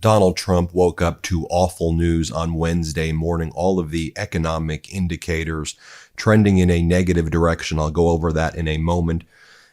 Donald Trump woke up to awful news on Wednesday morning. All of the economic indicators trending in a negative direction. I'll go over that in a moment.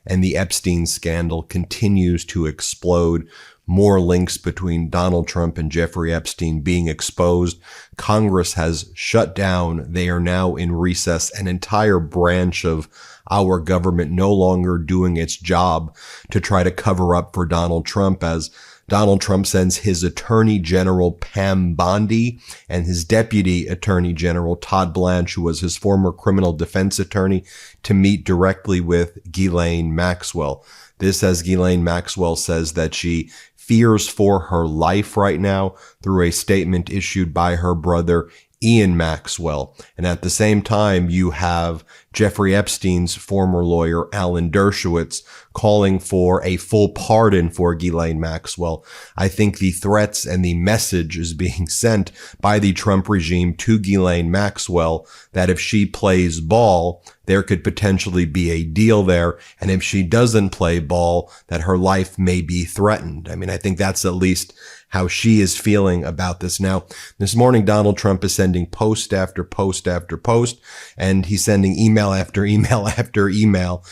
And the Epstein scandal continues to explode. More links between Donald Trump and Jeffrey Epstein being exposed. Congress has shut down. They are now in recess. An entire branch of our government no longer doing its job to try to cover up for Donald Trump, as Donald Trump sends his Attorney General Pam Bondi and his Deputy Attorney General Todd Blanche, who was his former criminal defense attorney, to meet directly with Ghislaine Maxwell. This, as Ghislaine Maxwell says, that she fears for her life right now through a statement issued by her brother, Ian Maxwell. And at the same time, you have Jeffrey Epstein's former lawyer, Alan Dershowitz, calling for a full pardon for Ghislaine Maxwell. I think the threats and the message is being sent by the Trump regime to Ghislaine Maxwell that if she plays ball, there could potentially be a deal there. And if she doesn't play ball, that her life may be threatened. I mean, I think that's at least how she is feeling about this. Now, this morning, Donald Trump is sending post after post after post, and he's sending email after email after email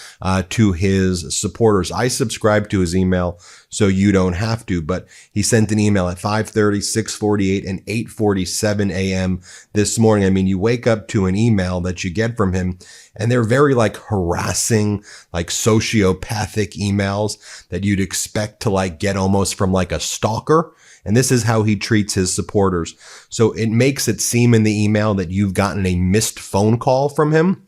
to his supporters. I subscribe to his email, so you don't have to, but he sent an email at 5:30, 6:48, and 8:47 a.m. this morning. I mean, you wake up to an email that you get from him, and they're very harassing, sociopathic emails that you'd expect to get almost from a stalker. And this is how he treats his supporters. So it makes it seem in the email that you've gotten a missed phone call from him.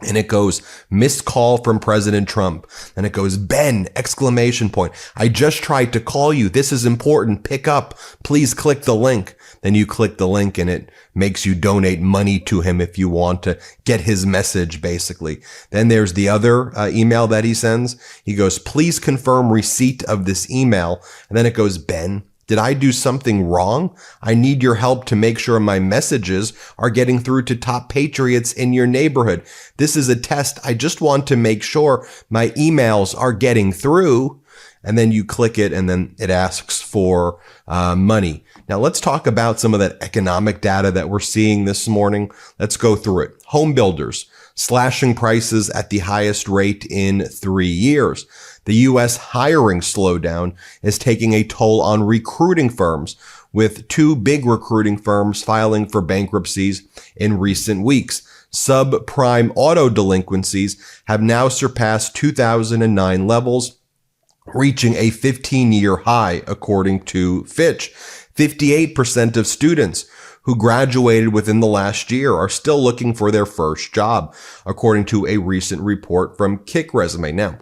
And it goes, missed call from President Trump. And it goes, Ben, exclamation point. I just tried to call you. This is important. Pick up. Please click the link. Then you click the link and it makes you donate money to him if you want to get his message, basically. Then there's the other email that he sends. He goes, please confirm receipt of this email. And then it goes, Ben, did I do something wrong? I need your help to make sure my messages are getting through to top patriots in your neighborhood. This is a test. I just want to make sure my emails are getting through. And then you click it and then it asks for money. Now let's talk about some of that economic data that we're seeing this morning. Let's go through it. Home builders slashing prices at the highest rate in 3 years. The U.S. hiring slowdown is taking a toll on recruiting firms, with 2 big recruiting firms filing for bankruptcies in recent weeks. Subprime auto delinquencies have now surpassed 2009 levels, reaching a 15-year high, according to Fitch. 58% of students who graduated within the last year are still looking for their first job, according to a recent report from Kick Resume. Now,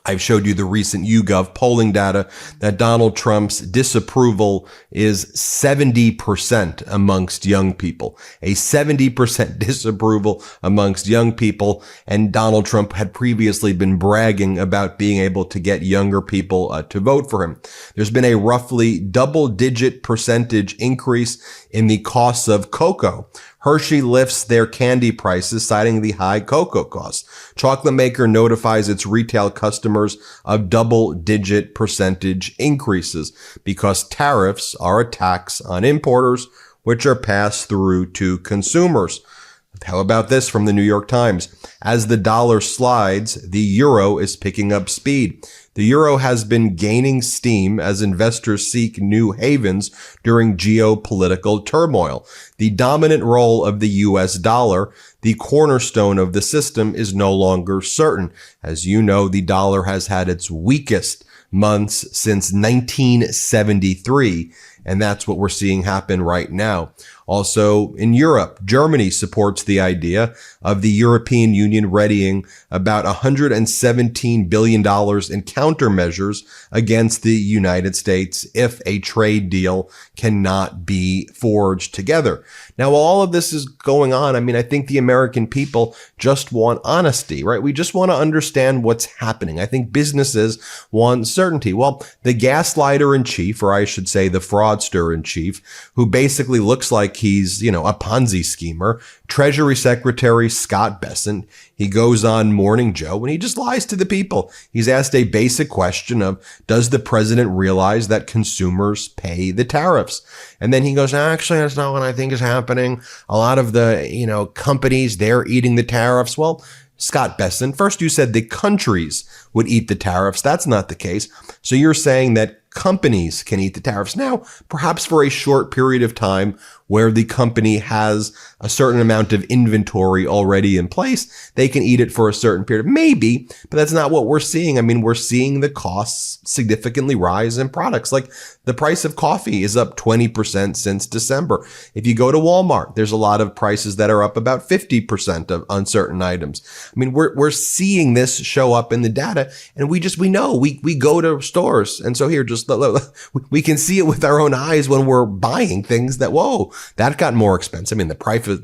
I've showed you the recent YouGov polling data that Donald Trump's disapproval is 70% amongst young people, a 70% disapproval amongst young people. And Donald Trump had previously been bragging about being able to get younger people to vote for him. There's been a roughly double-digit percentage increase in the costs of cocoa. Hershey lifts their candy prices, citing the high cocoa costs. Chocolate maker notifies its retail customers of double-digit percentage increases because tariffs are a tax on importers, which are passed through to consumers. How about this from the New York Times? As the dollar slides, the euro is picking up speed. The euro has been gaining steam as investors seek new havens during geopolitical turmoil. The dominant role of the U.S. dollar, the cornerstone of the system, is no longer certain. As you know, the dollar has had its weakest months since 1973, and that's what we're seeing happen right now. Also in Europe, Germany supports the idea of the European Union readying about $117 billion in countermeasures against the United States if a trade deal cannot be forged together. Now, while all of this is going on, I think the American people just want honesty, right? We just want to understand what's happening. I think businesses want certainty. Well, the gaslighter in chief, or I should say the fraudster in chief, who basically looks like he's, a Ponzi schemer. Treasury Secretary Scott Bessent, he goes on Morning Joe and he just lies to the people. He's asked a basic question of, does the president realize that consumers pay the tariffs? And then he goes, actually, that's not what I think is happening. A lot of the, companies, they're eating the tariffs. Well, Scott Bessent, first you said the countries would eat the tariffs. That's not the case. So you're saying that companies can eat the tariffs now, perhaps for a short period of time where the company has a certain amount of inventory already in place. They can eat it for a certain period. Maybe, but that's not what we're seeing. I mean, we're seeing the costs significantly rise in products. Like the price of coffee is up 20% since December. If you go to Walmart, there's a lot of prices that are up about 50% on certain items. I mean, we're seeing this show up in the data, and we know we go to stores. And so here, just we can see it with our own eyes when we're buying things that, whoa, that got more expensive. I mean, the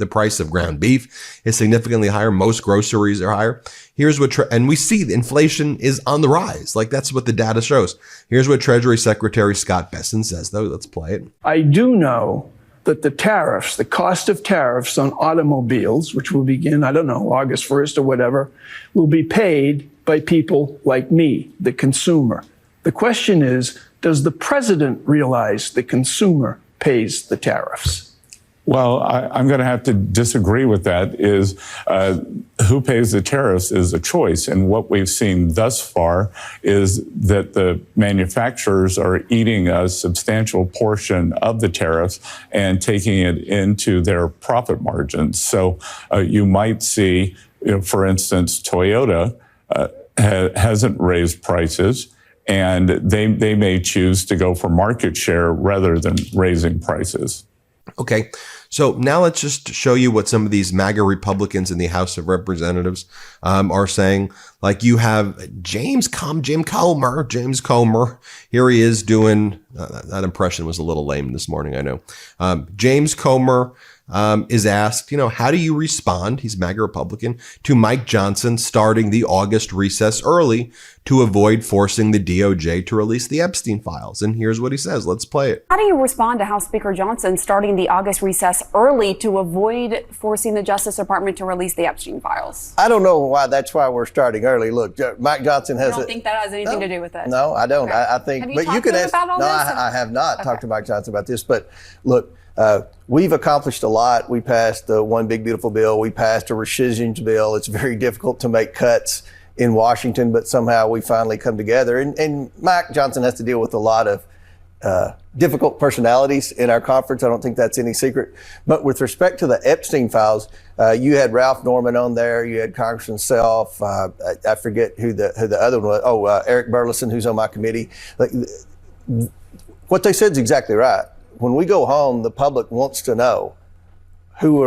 price of ground beef is significantly higher. Most groceries are higher. Here's what, and we see the inflation is on the rise. Like that's what the data shows. Here's what Treasury Secretary Scott Bessent says, though. Let's play it. I do know that the tariffs, the cost of tariffs on automobiles, which will begin, I don't know, August 1st or whatever, will be paid by people like me, the consumer. The question is, does the president realize the consumer pays the tariffs? Well, I'm going to have to disagree with that. Who pays the tariffs is a choice. And what we've seen thus far is that the manufacturers are eating a substantial portion of the tariffs and taking it into their profit margins. So you might see, for instance, Toyota hasn't raised prices, and they may choose to go for market share rather than raising prices. Okay, so now let's just show you what some of these MAGA Republicans in the House of Representatives are saying. Like you have James Comer. Here he is doing, that impression was a little lame this morning, I know. James Comer is asked, how do you respond, he's MAGA Republican, to Mike Johnson starting the August recess early to avoid forcing the DOJ to release the Epstein files? And here's what he says. Let's play it. How do you respond to House Speaker Johnson starting the August recess early to avoid forcing the Justice Department to release the Epstein files? I don't know why that's why we're starting early. Look, Mike Johnson has. I don't think that has anything to do with it. No, I don't. Okay. I think. Have you but talked you could to him ask. about all No, this? I have not Okay. talked to Mike Johnson about this. But look, we've accomplished a lot. We passed the One Big Beautiful Bill. We passed a rescissions bill. It's very difficult to make cuts in Washington, but somehow we finally come together. And Mike Johnson has to deal with a lot of difficult personalities in our conference. I don't think that's any secret. But with respect to the Epstein files, you had Ralph Norman on there. You had Congressman Self. I forget who the other one was. Oh, Eric Burleson, who's on my committee. Like, what they said is exactly right. When we go home, the public wants to know who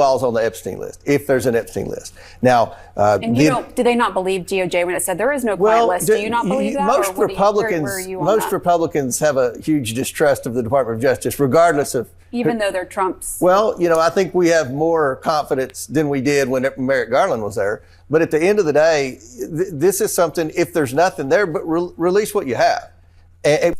all's on the Epstein list, if there's an Epstein list. Now, And do they not believe DOJ when it said there is no quiet list? Do you not believe that? Most Republicans have a huge distrust of the Department of Justice, regardless of even though they're Trump's. Well, I think we have more confidence than we did when Merrick Garland was there. But at the end of the day, this is something. If there's nothing there, but release what you have.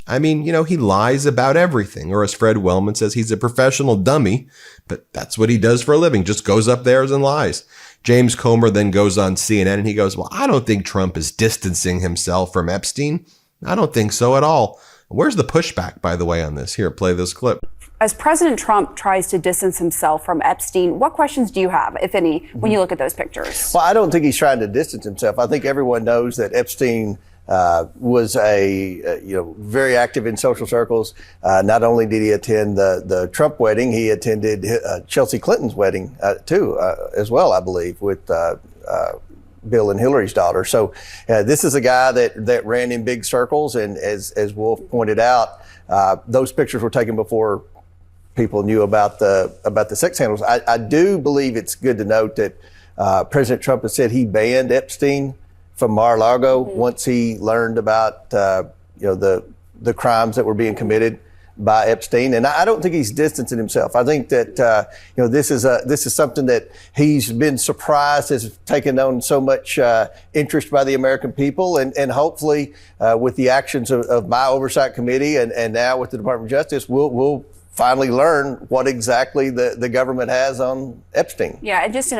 I mean, he lies about everything, or as Fred Wellman says, he's a professional dummy, but that's what he does for a living, just goes up there and lies. James Comer then goes on CNN and he goes, well, I don't think Trump is distancing himself from Epstein. I don't think so at all. Where's the pushback, by the way, on this? Here, play this clip. As President Trump tries to distance himself from Epstein, what questions do you have, if any, when you look at those pictures? Well, I don't think he's trying to distance himself. I think everyone knows that Epstein was very active in social circles. Not only did he attend the Trump wedding, he attended Chelsea Clinton's wedding too, as well, I believe, with Bill and Hillary's daughter. So this is a guy that ran in big circles, and as Wolf pointed out, those pictures were taken before people knew about the sex scandals. I do believe it's good to note that President Trump has said he banned Epstein from Mar-a-Lago once he learned about the crimes that were being committed by Epstein, and I don't think he's distancing himself. I think that this is something that he's been surprised has taken on so much interest by the American people, and hopefully with the actions of my oversight committee and now with the Department of Justice, we'll finally learn what exactly the government has on Epstein. Yeah, and just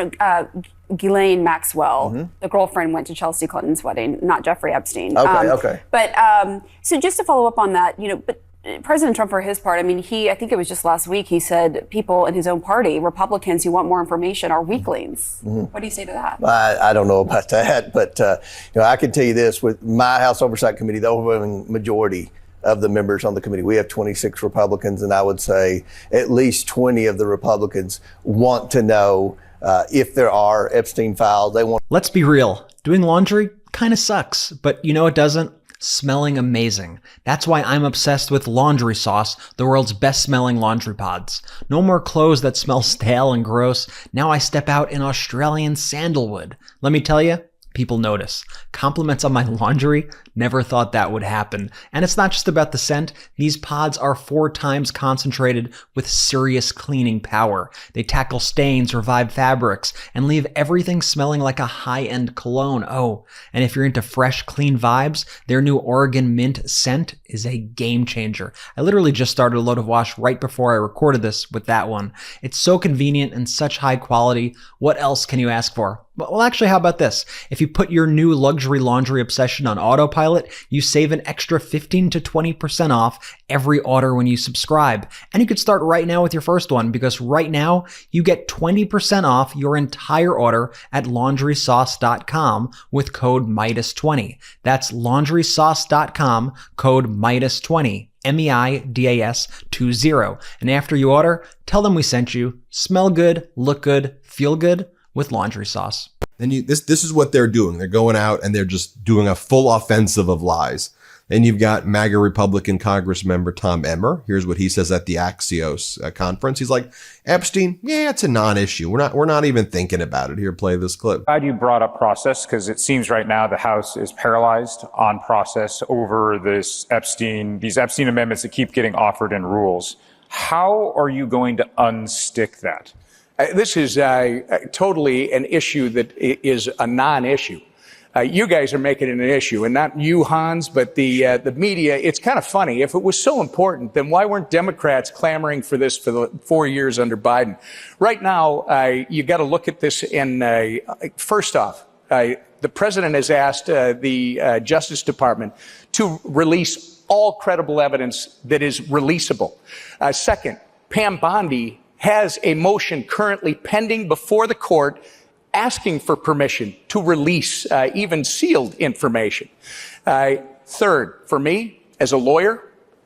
Ghislaine Maxwell, the girlfriend, went to Chelsea Clinton's wedding, not Jeffrey Epstein. Okay. But so just to follow up on that, but President Trump, for his part, I mean, I think it was just last week, he said people in his own party, Republicans who want more information, are weaklings. What do you say to that? I don't know about that, but I can tell you this: with my House Oversight Committee, the overwhelming majority of the members on the committee, we have 26 Republicans, and I would say at least 20 of the Republicans want to know if there are Epstein files. They want. Let's be real. Doing laundry kind of sucks, but you know it doesn't? Smelling amazing. That's why I'm obsessed with Laundry Sauce, the world's best smelling laundry pods. No more clothes that smell stale and gross. Now I step out in Australian sandalwood. Let me tell you, people notice. Compliments on my laundry? Never thought that would happen. And it's not just about the scent. These pods are 4 times concentrated with serious cleaning power. They tackle stains, revive fabrics, and leave everything smelling like a high-end cologne. Oh, and if you're into fresh, clean vibes, their new Oregon Mint scent is a game changer. I literally just started a load of wash right before I recorded this with that one. It's so convenient and such high quality. What else can you ask for? Well, actually, how about this? If you put your new luxury laundry obsession on autopilot, you save an extra 15 to 20% off every order when you subscribe. And you could start right now with your first one, because right now you get 20% off your entire order at laundrysauce.com with code MeidasTouch. That's laundrysauce.com, code MeidasTouch. MEIDAS20. And after you order, tell them we sent you. Smell good, look good, feel good with Laundry Sauce. Then this is what they're doing. They're going out and they're just doing a full offensive of lies. Then you've got MAGA Republican Congress member Tom Emmer. Here's what he says at the Axios conference. He's like, Epstein, yeah, it's a non-issue. We're not even thinking about it. Here, play this clip. Glad you brought up process, because it seems right now the House is paralyzed on process over these Epstein amendments that keep getting offered in rules. How are you going to unstick that? This is totally an issue that is a non-issue. You guys are making it an issue, and not you, Hans, but the media. It's kind of funny. If it was so important, then why weren't Democrats clamoring for this for the 4 years under Biden? Right now, you got to look at this in, first off, the president has asked the Justice Department to release all credible evidence that is releasable. Second, Pam Bondi has a motion currently pending before the court asking for permission to release even sealed information. Third, for me, as a lawyer,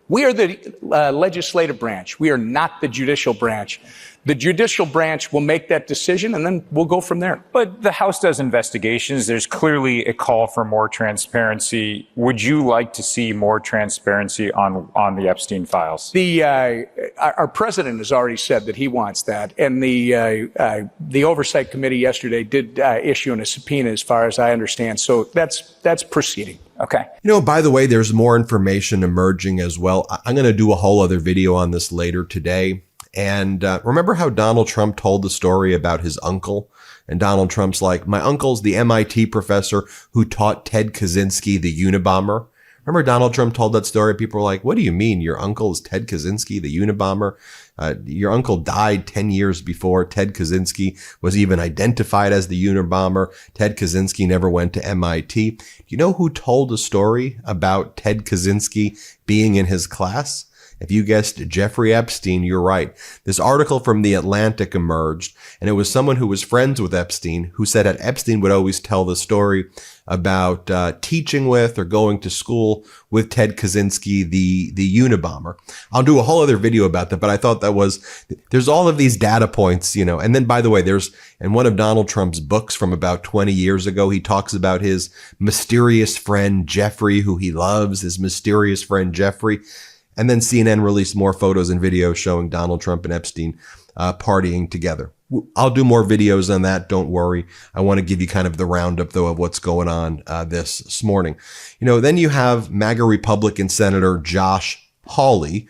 we are the legislative branch. We are not the judicial branch. The judicial branch will make that decision, and then we'll go from there. But the House does investigations. There's clearly a call for more transparency. Would you like to see more transparency on the Epstein files? Our president has already said that he wants that, and the Oversight Committee yesterday did issue a subpoena, as far as I understand. So that's proceeding. Okay. By the way, there's more information emerging as well. I'm going to do a whole other video on this later today. And remember how Donald Trump told the story about his uncle? And Donald Trump's like, my uncle's the MIT professor who taught Ted Kaczynski the Unabomber. Remember Donald Trump told that story? People were like, what do you mean? Your uncle is Ted Kaczynski, the Unabomber? Your uncle died 10 years before Ted Kaczynski was even identified as the Unabomber. Ted Kaczynski never went to MIT. Do you know who told a story about Ted Kaczynski being in his class? If you guessed Jeffrey Epstein, you're right. This article from The Atlantic emerged, and it was someone who was friends with Epstein who said that Epstein would always tell the story about teaching with or going to school with Ted Kaczynski, the Unabomber. I'll do a whole other video about that, but I thought there's all of these data points, and then, by the way, there's in one of Donald Trump's books from about 20 years ago, he talks about his mysterious friend Jeffrey, who he loves, his mysterious friend Jeffrey. And then CNN released more photos and videos showing Donald Trump and Epstein partying together. I'll do more videos on that. Don't worry. I want to give you kind of the roundup, though, of what's going on this morning. Then you have MAGA Republican Senator Josh Hawley.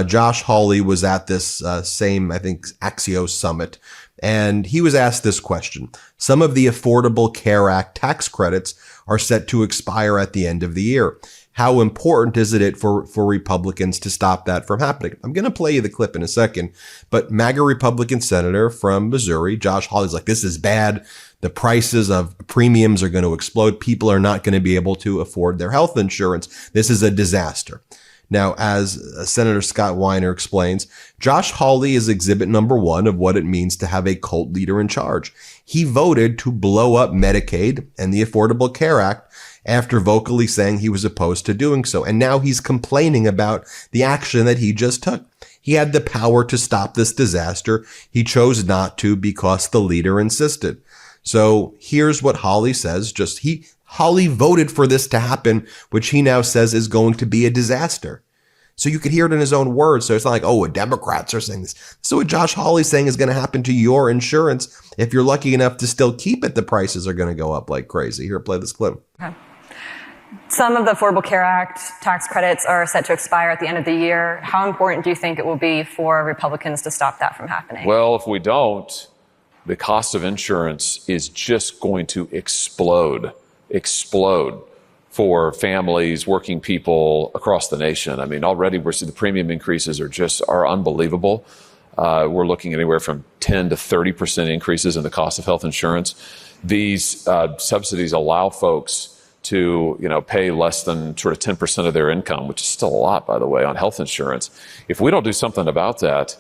Josh Hawley was at this same, I think, Axios summit. And he was asked this question. Some of the Affordable Care Act tax credits are set to expire at the end of the year. how important is it for Republicans to stop that from happening? I'm going to play you the clip in a second, but MAGA Republican senator from Missouri, Josh Hawley's like, this is bad. The prices of premiums are going to explode. People are not going to be able to afford their health insurance. This is a disaster. Now, as Senator Scott Weiner explains, Josh Hawley is exhibit number one of what it means to have a cult leader in charge. He voted to blow up Medicaid and the Affordable Care Act after vocally saying he was opposed to doing so. And now he's complaining about the action that he just took. He had the power to stop this disaster. He chose not to because the leader insisted. So here's what Hawley says. Hawley voted for this to happen, which he now says is going to be a disaster. So you could hear it in his own words. So it's not like, oh, Democrats are saying this. So what Josh Hawley's saying is going to happen to your insurance. If you're lucky enough to still keep it, the prices are going to go up like crazy. Here, play this clip. Okay. Some of the Affordable Care Act tax credits are set to expire at the end of the year. How important do you think it will be for Republicans to stop that from happening? Well, if we don't, the cost of insurance is just going to explode for families, working people across the nation. I mean, already we're seeing the premium increases are unbelievable. We're looking anywhere from 10 to 30% increases in the cost of health insurance. These subsidies allow folks to, pay less than sort of 10% of their income, which is still a lot, by the way, on health insurance. If we don't do something about that,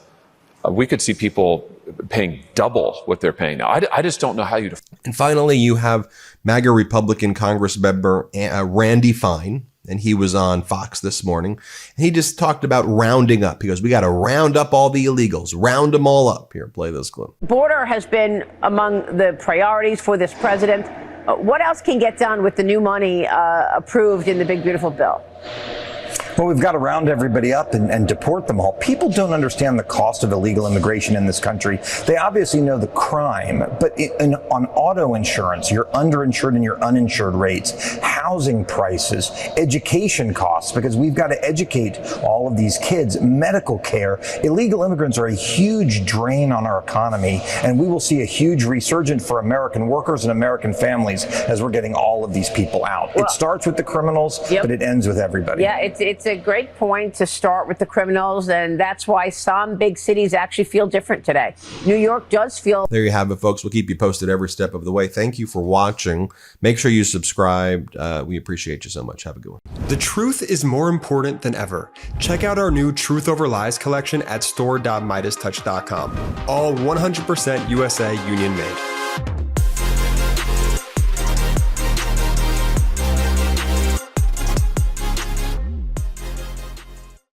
we could see people paying double what they're paying now. I just don't know how you. And finally, you have MAGA Republican Congress member Randy Fine, and he was on Fox this morning. And he just talked about rounding up. He goes, we got to round up all the illegals, round them all up. Here, play this clip. Border has been among the priorities for this president. What else can get done with the new money approved in the big, beautiful bill? Well, we've got to round everybody up and deport them all. People don't understand the cost of illegal immigration in this country. They obviously know the crime, but on auto insurance, your underinsured and your uninsured rates, housing prices, education costs, because we've got to educate all of these kids, medical care. Illegal immigrants are a huge drain on our economy, and we will see a huge resurgence for American workers and American families as we're getting all of these people out. Well, it starts with the criminals, but it ends with everybody. Yeah, it's a great point to start with the criminals, and that's why some big cities actually feel different today. New York does feel. There you have it, folks. We'll keep you posted every step of the way. Thank you for watching. Make sure you subscribe. We appreciate you so much. Have a good one. The truth is more important than ever. Check out our new Truth Over Lies collection at store.MeidasTouch.com. All 100% USA union made.